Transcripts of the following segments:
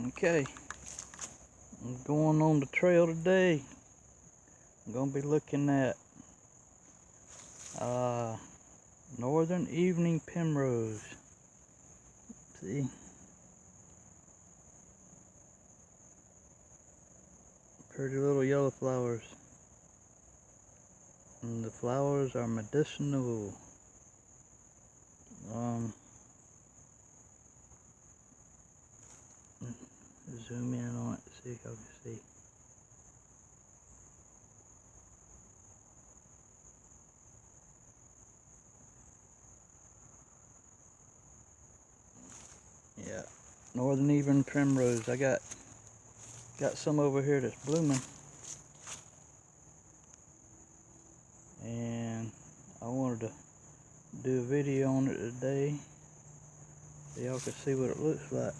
Okay, I'm going on the trail today. I'm going to be looking at Northern Evening Primrose. See? Pretty little yellow flowers. And the flowers are medicinal. Zoom in on it, see if I can see. Yeah, Northern Evening Primrose. I got some over here that's blooming, and I wanted to do a video on it today so y'all can see what it looks like.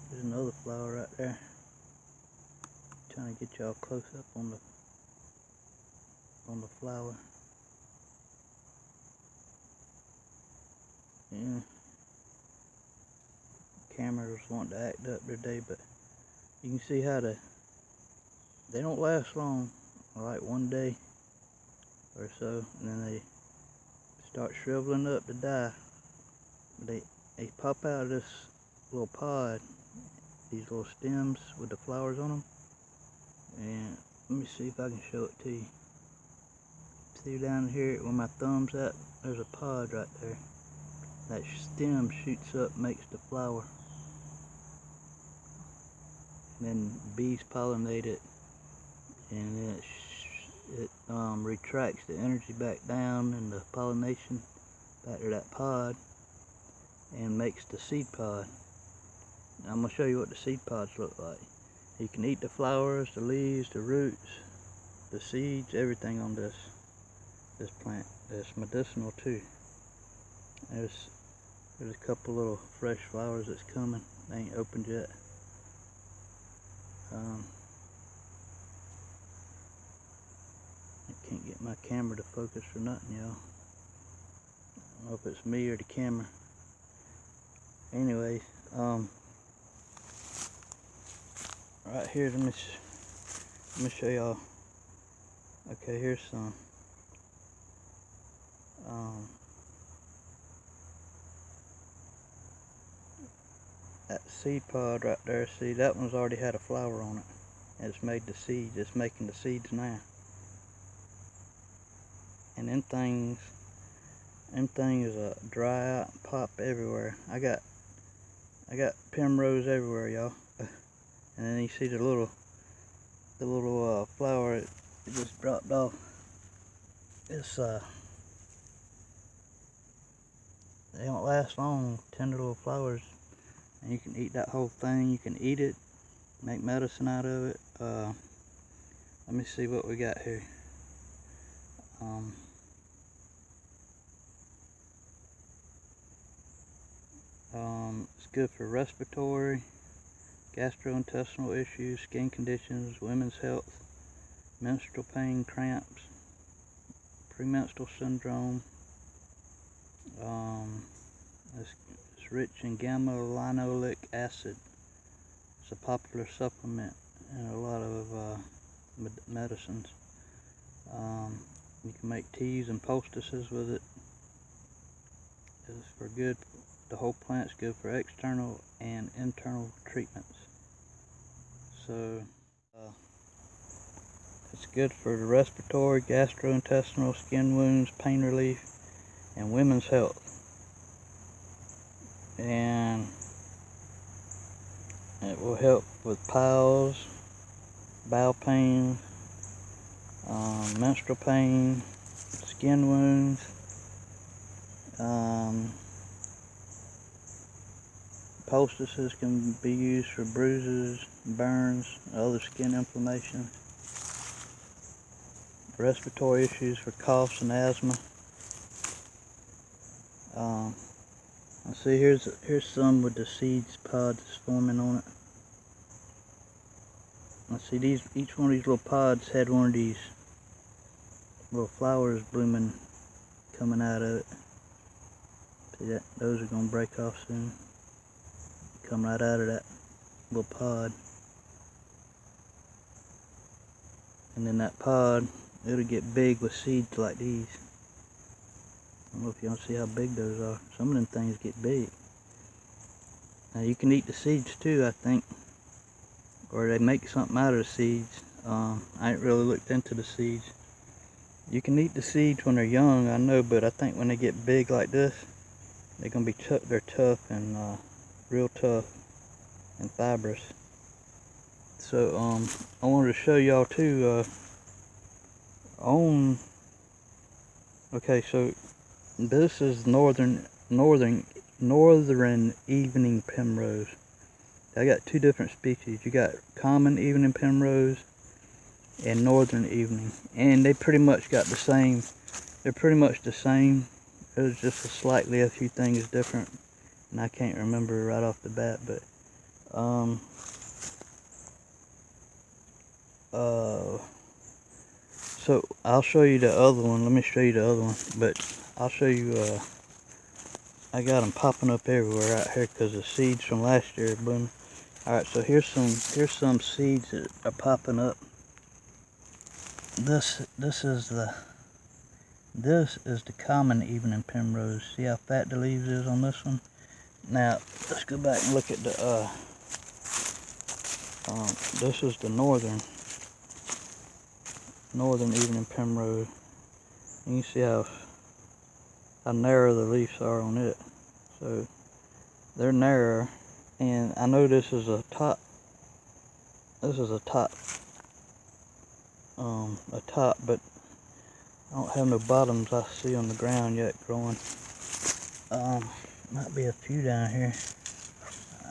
There's another flower right there. Trying to get y'all close up on the flower. Yeah. Camera was wanting to act up today, but you can see how they don't last long, like one day or so, and then they start shriveling up to die. They pop out of this little pod, these little stems with the flowers on them, and let me see if I can show it to you. See down here where my thumb's at, there's a pod right there. That stem shoots up, makes the flower, and then bees pollinate it, and then it retracts the energy back down and the pollination back to that pod and makes the seed pod. Now I'm going to show you what the seed pods look like. You can eat the flowers, the leaves, the roots, the seeds, everything on this plant. It's medicinal too. There's a couple little fresh flowers that's coming. They ain't opened yet. I can't get my camera to focus for nothing, y'all. I don't know if it's me or the camera. Anyways, right here, let me show y'all. Okay, here's some. That seed pod right there, see, that one's already had a flower on it. And it's made the seeds. It's making the seeds now. And them things dry out and pop everywhere. I got primrose everywhere, y'all. And then you see the little flower it just dropped off. It's they don't last long, tender little flowers, and you can eat that whole thing. You can eat it, make medicine out of it. Let me see what we got here. It's good for respiratory, gastrointestinal issues, skin conditions, women's health, menstrual pain, cramps, premenstrual syndrome. It's rich in gamma-linolic acid. It's a popular supplement in a lot of medicines. You can make teas and poultices with it. It's for good. The whole plant's good for external and internal treatments. So it's good for the respiratory, gastrointestinal, skin wounds, pain relief, and women's health. And it will help with piles, bowel pain, menstrual pain, skin wounds, poultices can be used for bruises, burns, other skin inflammation, respiratory issues for coughs and asthma. I see here's some with the seeds pods forming on it. I see each one of these little pods had one of these little flowers blooming coming out of it. See that? Those are gonna break off soon. Come right out of that. little pod. And then that pod, it'll get big with seeds like these. I don't know if y'all see how big those are. Some of them things get big. Now you can eat the seeds too, I think. Or they make something out of the seeds. I ain't really looked into the seeds. You can eat the seeds when they're young, I know, but I think when they get big like this, they're gonna be they're tough and real tough and fibrous. So I wanted to show y'all too. Okay, so this is Northern Evening Primrose. I got two different species. You got common evening primrose and northern evening, and they pretty much got the same. They're pretty much the same. There's just slightly a few things different, and I can't remember right off the bat. But so I'll show you the other one. Let me show you the other one. But I'll show you. I got them popping up everywhere out here because the seeds from last year are blooming. All right, so here's some seeds that are popping up. This is the common evening primrose. See how fat the leaves is on this one? Now let's go back and look at the this is the northern evening primrose. You can see how narrow the leaves are on it. So they're narrower, and I know this is a top. This is a top, but I don't have no bottoms I see on the ground yet growing. Might be a few down here.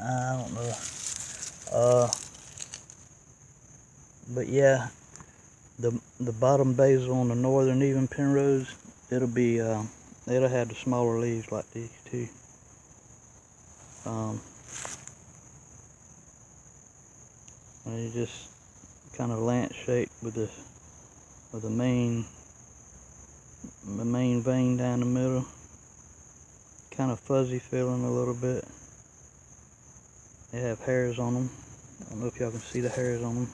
I don't know. But yeah, the bottom basal on the northern evening primrose, it'll be it'll have the smaller leaves like these too. And you just kind of lance shaped with the main vein down the middle. Kind of fuzzy feeling a little bit. They have hairs on them. I don't know if y'all can see the hairs on them.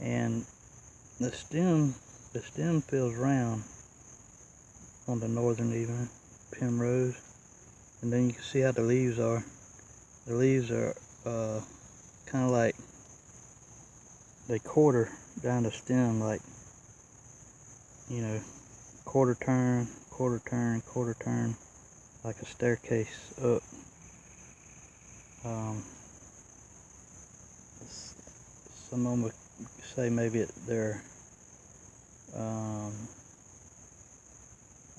And the stem feels round on the northern evening primrose, and then you can see how the leaves are. The leaves are kind of like they quarter down the stem, like, you know, quarter turn, like a staircase up. Some of them would say maybe they're I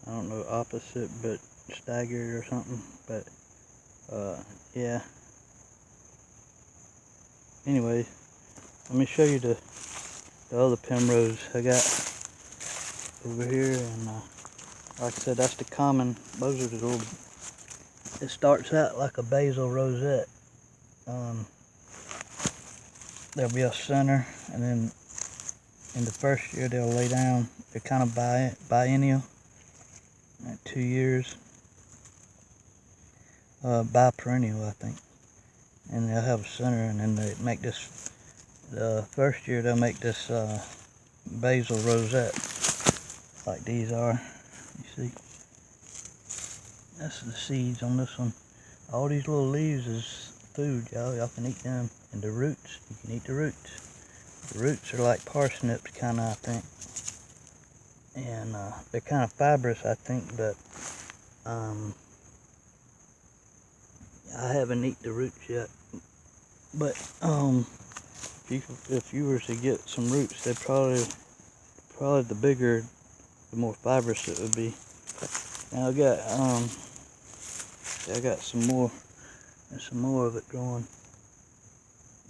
don't know, opposite but staggered or something, but yeah. Anyway, let me show you the other primrose I got over here, and like I said, that's the common. Those are the little. It starts out like a basil rosette. There'll be a center, and then in the first year they'll lay down. They're kind of biennial, like 2 years. Biperennial, I think. And they'll have a center, and then they make this. The first year they'll make this basil rosette, like these are. You see? That's the seeds on this one. All these little leaves is food, y'all. Y'all can eat them. And the roots, you can eat the roots. The roots are like parsnips, kind of, I think. And they're kind of fibrous, I think, but I haven't eaten the roots yet. But if you were to get some roots, they'd probably the bigger, the more fibrous it would be. Now I got some more. There's some more of it growing.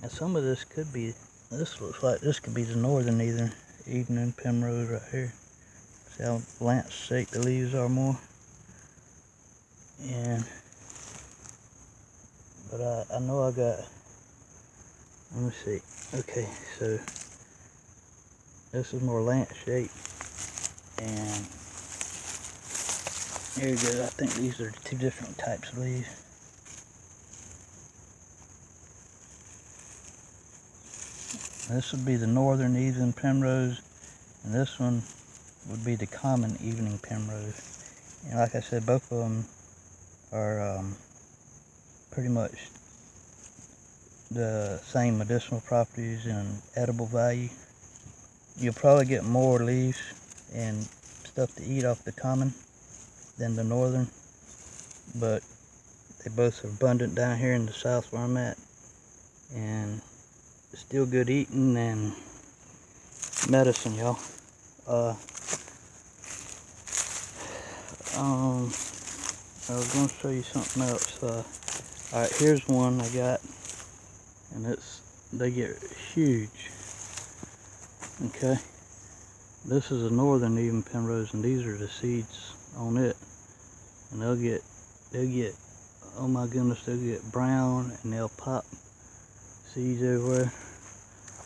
And some of this could be. This looks like this could be the northern evening primrose right here. See how lance shaped the leaves are more. But I know I got. Let me see. Okay, so This is more lance shape. And here you go. I think these are two different types of leaves. This would be the Northern Evening Primrose, and this one would be the common evening primrose. And like I said, both of them are pretty much the same medicinal properties and edible value. You'll probably get more leaves and stuff to eat off the common than the northern, but they both are abundant down here in the south where I'm at, and it's still good eating and medicine, y'all. I was going to show you something else. Alright, here's one I got, and they get huge. Okay, this is a Northern Evening Primrose, and these are the seeds on it, and they'll get, oh my goodness, they'll get brown, and they'll pop seeds everywhere.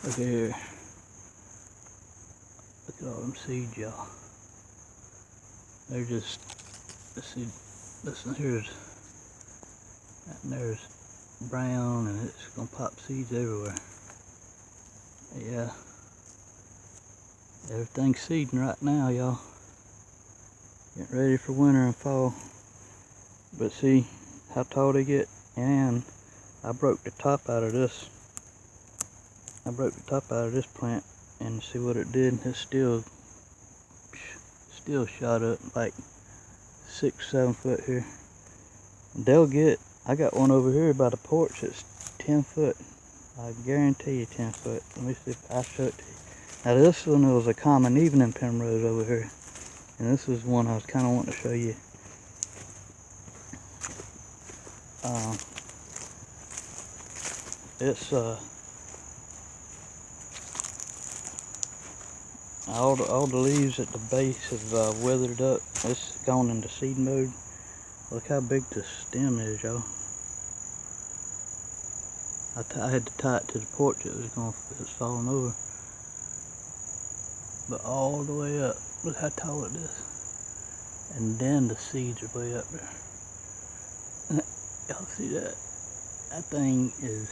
Look at here, look at all them seeds, y'all. They're just, let's see, listen, here's, and there's brown, and it's gonna pop seeds everywhere. Yeah, everything's seeding right now, y'all. Getting ready for winter and fall. But see how tall they get, and I broke the top out of this. I broke the top out of this plant, and see what it did. It's still shot up like 6-7 foot here. They'll get, I got one over here by the porch that's 10 foot. I guarantee you 10 foot. Let me see if I show it to you. Now this one was a common evening primrose over here, and this is one I was kind of wanting to show you. It's all the leaves at the base have withered up. It's gone into seed mode. Look how big the stem is, y'all. I had to tie it to the porch. It's falling over. But all the way up, look how tall it is. And then the seeds are way up there. Y'all see that? That thing is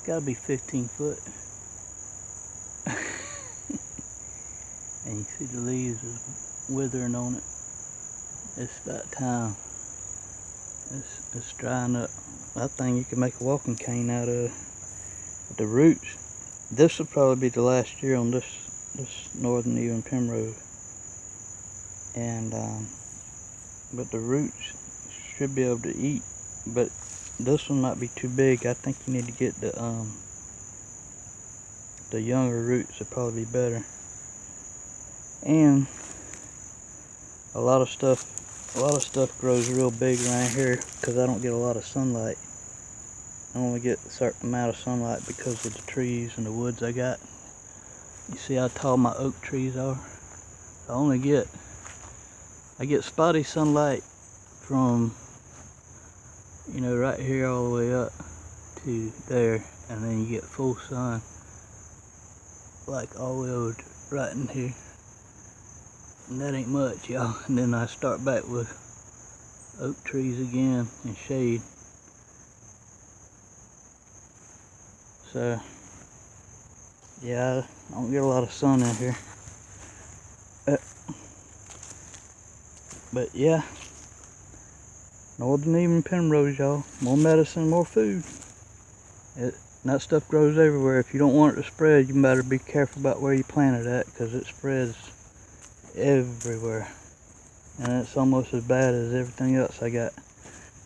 gotta be 15 foot. And you see the leaves is withering on it. It's about time. It's drying up. That thing you can make a walking cane out of. The roots. This will probably be the last year on this Northern Evening Primrose. And but the roots should be able to eat. But this one might be too big. I think you need to get the younger roots would probably be better. And a lot of stuff grows real big around here because I don't get a lot of sunlight. I only get a certain amount of sunlight because of the trees and the woods I got. You see how tall my oak trees are? I get spotty sunlight from, you know, right here all the way up to there, and then you get full sun like all the way over to right in here. And that ain't much, y'all. And then I start back with oak trees again and shade. So yeah, I don't get a lot of sun in here. But yeah, Northern Evening Primrose, y'all. More medicine, more food. That stuff grows everywhere. If you don't want it to spread, you better be careful about where you plant it at, because it spreads everywhere. And it's almost as bad as everything else I got.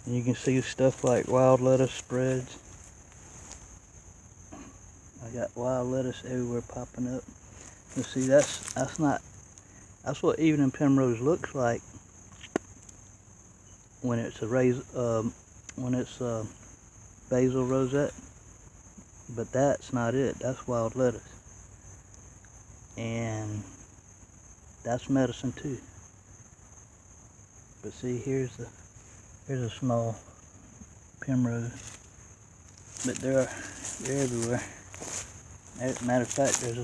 And you can see stuff like wild lettuce spreads. I got wild lettuce everywhere popping up. You see, that's what evening primrose looks like when it's basil rosette. But that's not it. That's wild lettuce, and that's medicine too. But see, here's a small primrose, but they're everywhere. Matter of fact, there's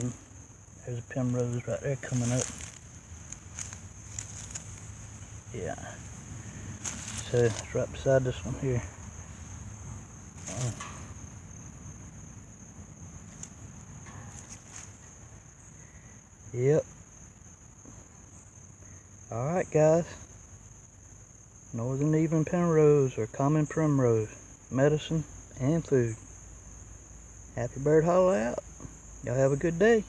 There's a primrose right there coming up. Yeah. So it's right beside this one here. Yep. Alright guys. Northern Evening Primrose or common primrose. Medicine and food. Happy bird holler out. Y'all have a good day.